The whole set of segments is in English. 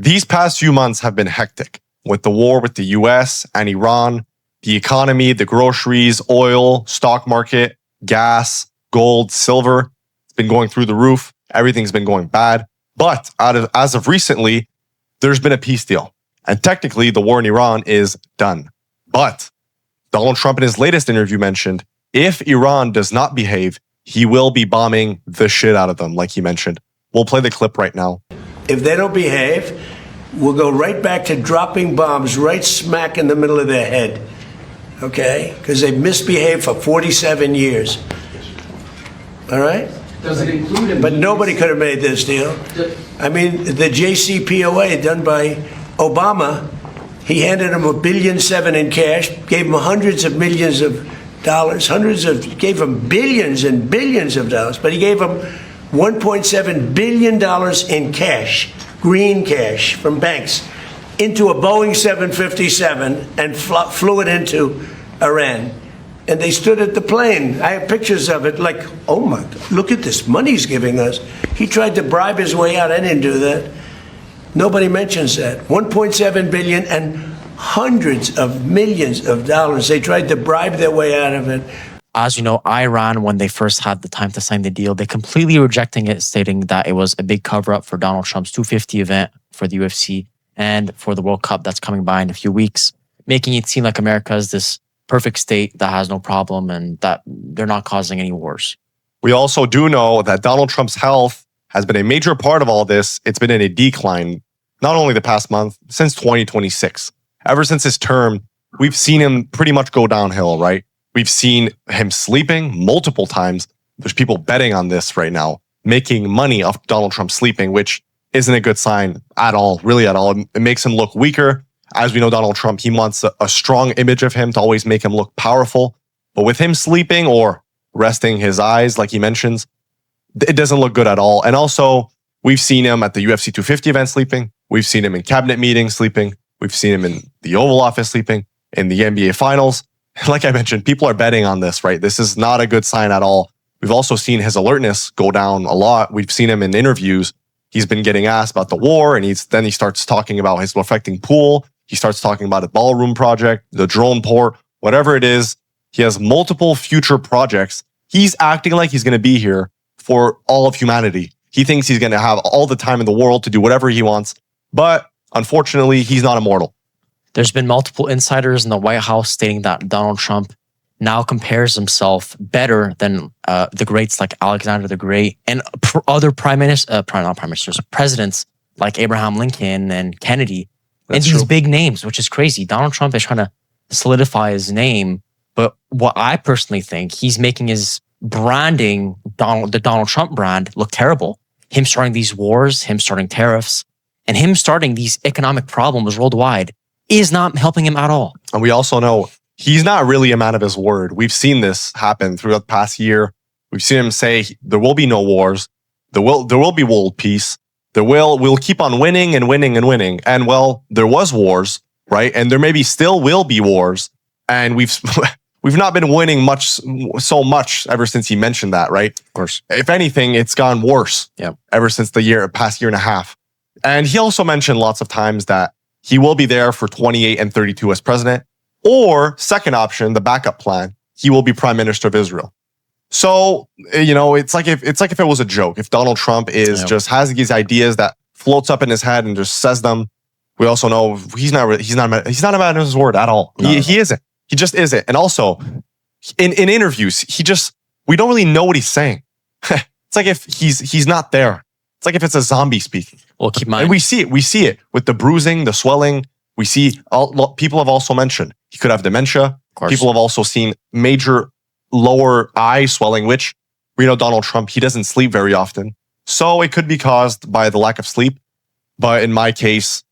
These past few months have been hectic with the war with the US and Iran, the economy, the groceries, oil, stock market, gas, gold, silver. It's been going through the roof. Everything's been going bad. But as of recently, there's been a peace deal. And technically, the war in Iran is done. But Donald Trump in his latest interview mentioned, if Iran does not behave, he will be bombing the shit out of them, like he mentioned. We'll play the clip right now. If they don't behave, we'll go right back to dropping bombs right smack in the middle of their head. Okay? Because they've misbehaved for 47 years. All right? Does it include But nobody could have made this deal. I mean, the JCPOA done by Obama, he handed him $1.7 billion in cash, gave him hundreds of millions of dollars, gave him billions and billions of dollars, but he gave him $1.7 billion in cash, green cash from banks, into a Boeing 757 and flew it into Iran. And they stood at the plane. I have pictures of it, like, oh my, look at this money he's giving us. He tried to bribe his way out. I didn't do that. Nobody mentions that. $1.7 billion and hundreds of millions of dollars. They tried to bribe their way out of it. As you know, Iran, when they first had the time to sign the deal, they completely rejecting it, stating that it was a big cover-up for Donald Trump's 250 event for the UFC and for the World Cup that's coming by in a few weeks, making it seem like America is this perfect state that has no problem and that they're not causing any wars. We also do know that Donald Trump's health has been a major part of all this. It's been in a decline, not only the past month, since 2026. Ever since his term, we've seen him pretty much go downhill, right? We've seen him sleeping multiple times. There's people betting on this right now, making money off Donald Trump sleeping, which isn't a good sign at all, really at all. It makes him look weaker. As we know, Donald Trump, he wants a strong image of him to always make him look powerful. But with him sleeping or resting his eyes, like he mentions, it doesn't look good at all. And also, we've seen him at the UFC 250 event sleeping. We've seen him in cabinet meetings sleeping. We've seen him in the Oval Office sleeping, in the NBA Finals. Like I mentioned, people are betting on this, right? This is not a good sign at all. We've also seen his alertness go down a lot. We've seen him in interviews. He's been getting asked about the war, and then he starts talking about his perfecting pool. He starts talking about a ballroom project, the drone port, whatever it is. He has multiple future projects. He's acting like he's going to be here for all of humanity. He thinks he's going to have all the time in the world to do whatever he wants. But unfortunately, he's not immortal. There's been multiple insiders in the White House stating that Donald Trump now compares himself better than the greats like Alexander the Great and other presidents like Abraham Lincoln and Kennedy. That's and these big names, which is crazy. Donald Trump is trying to solidify his name. But what I personally think, he's making his branding, the Donald Trump brand, look terrible. Him starting these wars, him starting tariffs, and him starting these economic problems worldwide is not helping him at all. And we also know he's not really a man of his word. We've seen this happen throughout the past year. We've seen him say there will be no wars. There will be world peace. We'll keep on winning and winning and winning. And well, there was wars, right? And there maybe still will be wars. And we've not been winning so much ever since he mentioned that, right? Of course. If anything, it's gone worse. Yeah. Ever since the past year and a half. And he also mentioned lots of times that he will be there for 28 and 32 as president. Or second option, the backup plan, he will be prime minister of Israel. So, it's like if it was a joke. If Donald Trump just has these ideas that floats up in his head and just says them, we also know he's not a man of his word at all. No. He isn't. He just isn't. And also, in interviews, we don't really know what he's saying. It's like if he's not there. It's like if it's a zombie speaking. Well, keep in mind. And we see it with the bruising, the swelling. We see people have also mentioned he could have dementia. People have also seen major lower eye swelling, which we know Donald Trump, he doesn't sleep very often. So it could be caused by the lack of sleep. But in my case,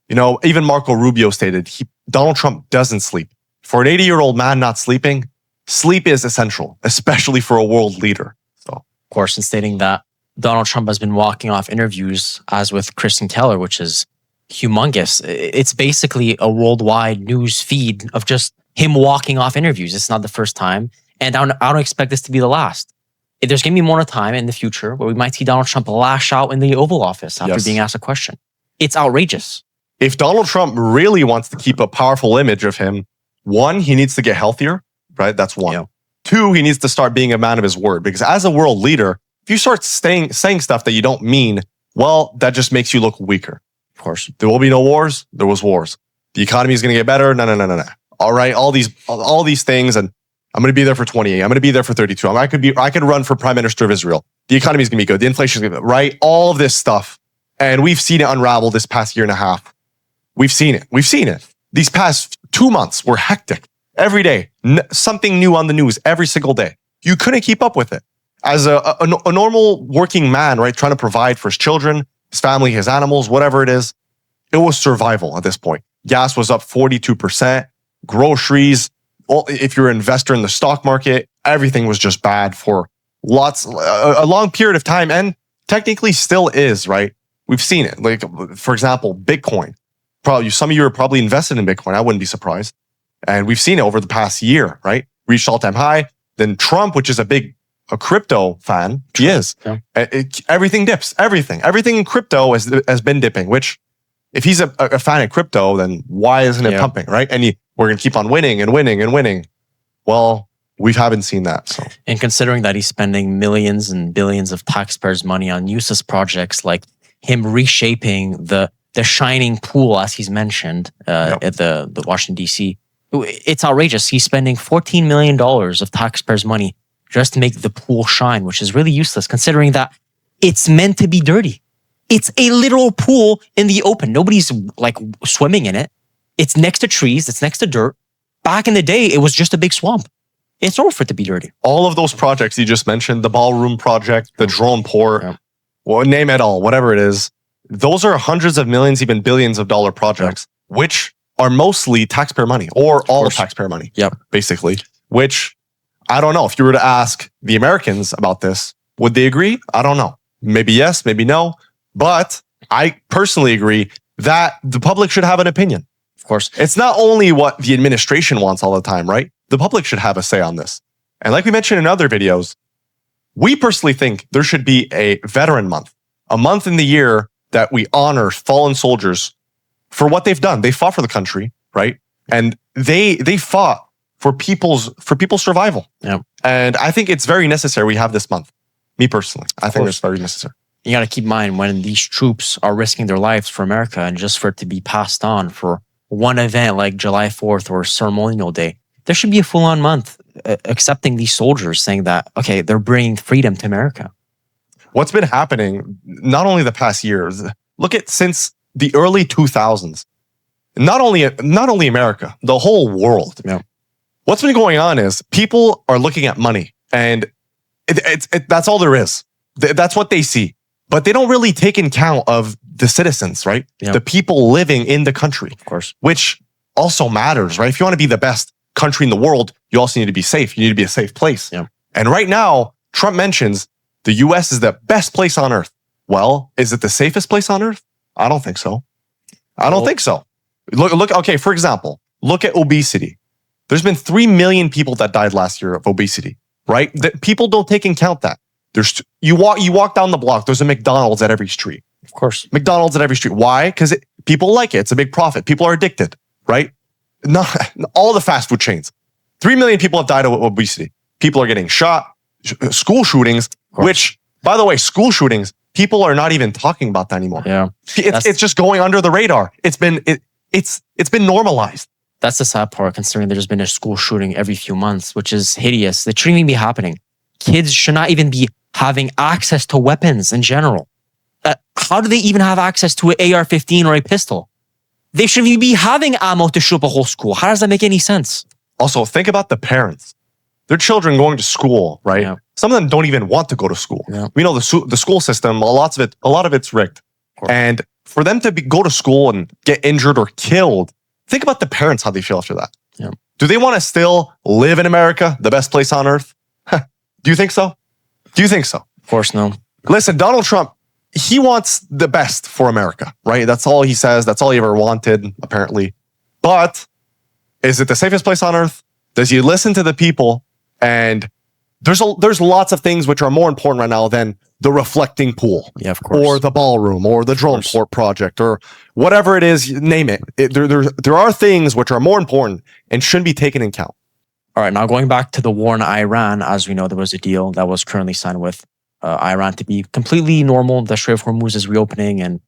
even Marco Rubio stated Donald Trump doesn't sleep. For an 80-year-old man not sleeping, sleep is essential, especially for a world leader. So, of course, in stating that Donald Trump has been walking off interviews, as with Kristen Keller, which is humongous. It's basically a worldwide news feed of just him walking off interviews. It's not the first time. And I don't expect this to be the last. There's going to be more time in the future where we might see Donald Trump lash out in the Oval Office after being asked a question. It's outrageous. If Donald Trump really wants to keep a powerful image of him, one, he needs to get healthier, right? That's one. Yeah. Two, he needs to start being a man of his word, because as a world leader, if you start saying stuff that you don't mean, well, that just makes you look weaker. Of course. There will be no wars. There was wars. The economy is going to get better. No. All right. All these things. And I'm going to be there for 28. I'm going to be there for 32. I could run for prime minister of Israel. The economy is going to be good. The inflation is going to be good, right? All of this stuff. And we've seen it unravel this past year and a half. We've seen it. These past 2 months were hectic. Every day, something new on the news every single day. You couldn't keep up with it. As a normal working man, right, trying to provide for his children, his family, his animals, whatever it is, it was survival at this point. Gas was up 42%. Groceries, if you're an investor in the stock market, everything was just bad for a long period of time, and technically still is, right? We've seen it. Like, for example, Bitcoin. Probably some of you are probably invested in Bitcoin. I wouldn't be surprised. And we've seen it over the past year, right? Reached all-time high. Then Trump, which is a crypto fan, he is. Yeah. Everything dips. Everything in crypto has been dipping, which if he's a fan of crypto, then why isn't it pumping, right? And we're going to keep on winning and winning and winning. Well, we haven't seen that. So, and considering that he's spending millions and billions of taxpayers' money on useless projects like him reshaping the shining pool, as he's mentioned, at the Washington, D.C., it's outrageous. He's spending $14 million of taxpayers' money just to make the pool shine, which is really useless considering that it's meant to be dirty. It's a literal pool in the open. Nobody's like swimming in it. It's next to trees. It's next to dirt. Back in the day, it was just a big swamp. It's normal for it to be dirty. All of those projects you just mentioned, the ballroom project, the drone port, well, name it all, whatever it is, those are hundreds of millions, even billions of dollar projects, which are mostly taxpayer money or all taxpayer money. Basically, which I don't know. If you were to ask the Americans about this, would they agree? I don't know. Maybe yes, maybe no. But I personally agree that the public should have an opinion. Of course. It's not only what the administration wants all the time, right? The public should have a say on this. And like we mentioned in other videos, we personally think there should be a veteran month, a month in the year that we honor fallen soldiers for what they've done. They fought for the country, right? And they fought for people's survival. Yeah. And I think it's very necessary we have this month. Me personally, I think it's very necessary. You got to keep in mind when these troops are risking their lives for America, and just for it to be passed on for one event like July 4th or Ceremonial Day, there should be a full-on month accepting these soldiers, saying that, okay, they're bringing freedom to America. What's been happening, not only the past years, look at since the early 2000s, not only America, the whole world. Yeah. What's been going on is people are looking at money, and that's all there is. That's what they see. But they don't really take in count of the citizens, right? Yeah. The people living in the country. Of course. Which also matters, right? If you want to be the best country in the world, you also need to be safe. You need to be a safe place. Yeah. And right now, Trump mentions the US is the best place on earth. Well, is it the safest place on earth? I don't think so. I don't think so. Look, okay, for example, look at obesity. There's been 3 million people that died last year of obesity, right? People don't take in count that. You walk down the block, there's a McDonald's at every street. Of course. McDonald's at every street. Why? Because people like it. It's a big profit. People are addicted, right? Not all the fast food chains. 3 million people have died of obesity. People are getting shot. School shootings, which, by the way, school shootings, people are not even talking about that anymore. Yeah. It's just going under the radar. It's been normalized. That's the sad part, considering there's been a school shooting every few months, which is hideous. It shouldn't even be happening. Kids should not even be having access to weapons in general. How do they even have access to an AR-15 or a pistol? They shouldn't even be having ammo to shoot up a whole school. How does that make any sense? Also, think about the parents. Their children going to school, right? Yeah. Some of them don't even want to go to school. Yeah. We know the school system, a lot of it's rigged. And for them to go to school and get injured or killed, think about the parents, how they feel after that. Yeah. Do they want to still live in America, the best place on earth? Do you think so? Do you think so? Of course, no. Listen, Donald Trump, he wants the best for America, right? That's all he says. That's all he ever wanted, apparently. But is it the safest place on earth? Does he listen to the people? And there's lots of things which are more important right now than the reflecting pool. Yeah, of course. Or the ballroom or the drone port project or whatever it is, you name it. There are things which are more important and shouldn't be taken into account. All right, now going back to the war in Iran, as we know, there was a deal that was currently signed with Iran to be completely normal. The Strait of Hormuz is reopening and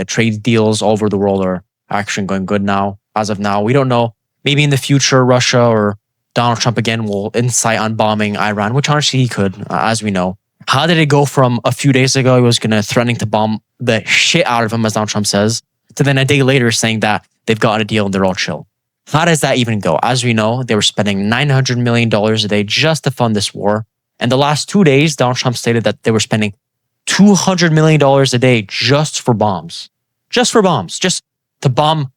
trade deals all over the world are actually going good now. As of now, we don't know. Maybe in the future, Russia or Donald Trump again will incite on bombing Iran, which honestly he could, as we know. How did it go from a few days ago, he was going to threatening to bomb the shit out of him, as Donald Trump says, to then a day later saying that they've got a deal and they're all chill? How does that even go? As we know, they were spending $900 million a day just to fund this war. And the last 2 days, Donald Trump stated that they were spending $200 million a day just for bombs. Just for bombs. Just to bomb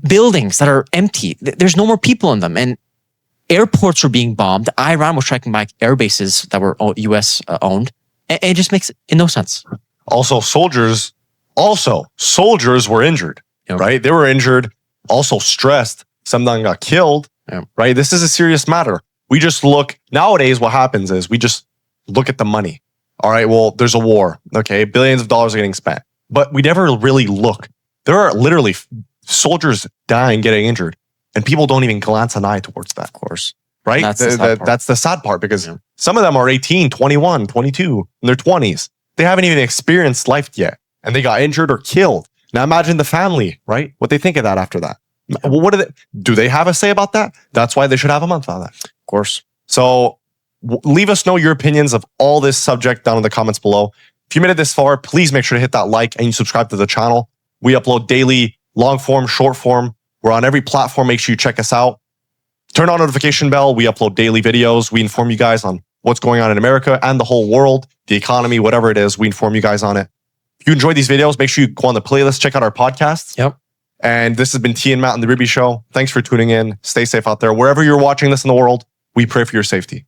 buildings that are empty. There's no more people in them. And airports were being bombed. Iran was striking back air bases that were US owned. It just makes no sense. Also, soldiers were injured, right? They were injured, also stressed. Some of them got killed, right? This is a serious matter. We just look, nowadays what happens is we just look at the money. All right, well, there's a war. Okay, billions of dollars are getting spent. But we never really look. There are literally soldiers dying, getting injured. And people don't even glance an eye towards that. Of course. Right? That's the sad part because some of them are 18, 21, 22, in their 20s. They haven't even experienced life yet. And they got injured or killed. Now imagine the family, right? What they think of that after that. What do they have a say about that? That's why they should have a month on that. Of course. So leave us know your opinions of all this subject down in the comments below. If you made it this far, please make sure to hit that like and you subscribe to the channel. We upload daily, long form, short form. We're on every platform. Make sure you check us out. Turn on notification bell. We upload daily videos. We inform you guys on what's going on in America and the whole world, the economy, whatever it is. We inform you guys on it. If you enjoy these videos, make sure you go on the playlist, check out our podcasts. Yep. And this has been T and Matt on The Berube Show. Thanks for tuning in. Stay safe out there. Wherever you're watching this in the world, we pray for your safety.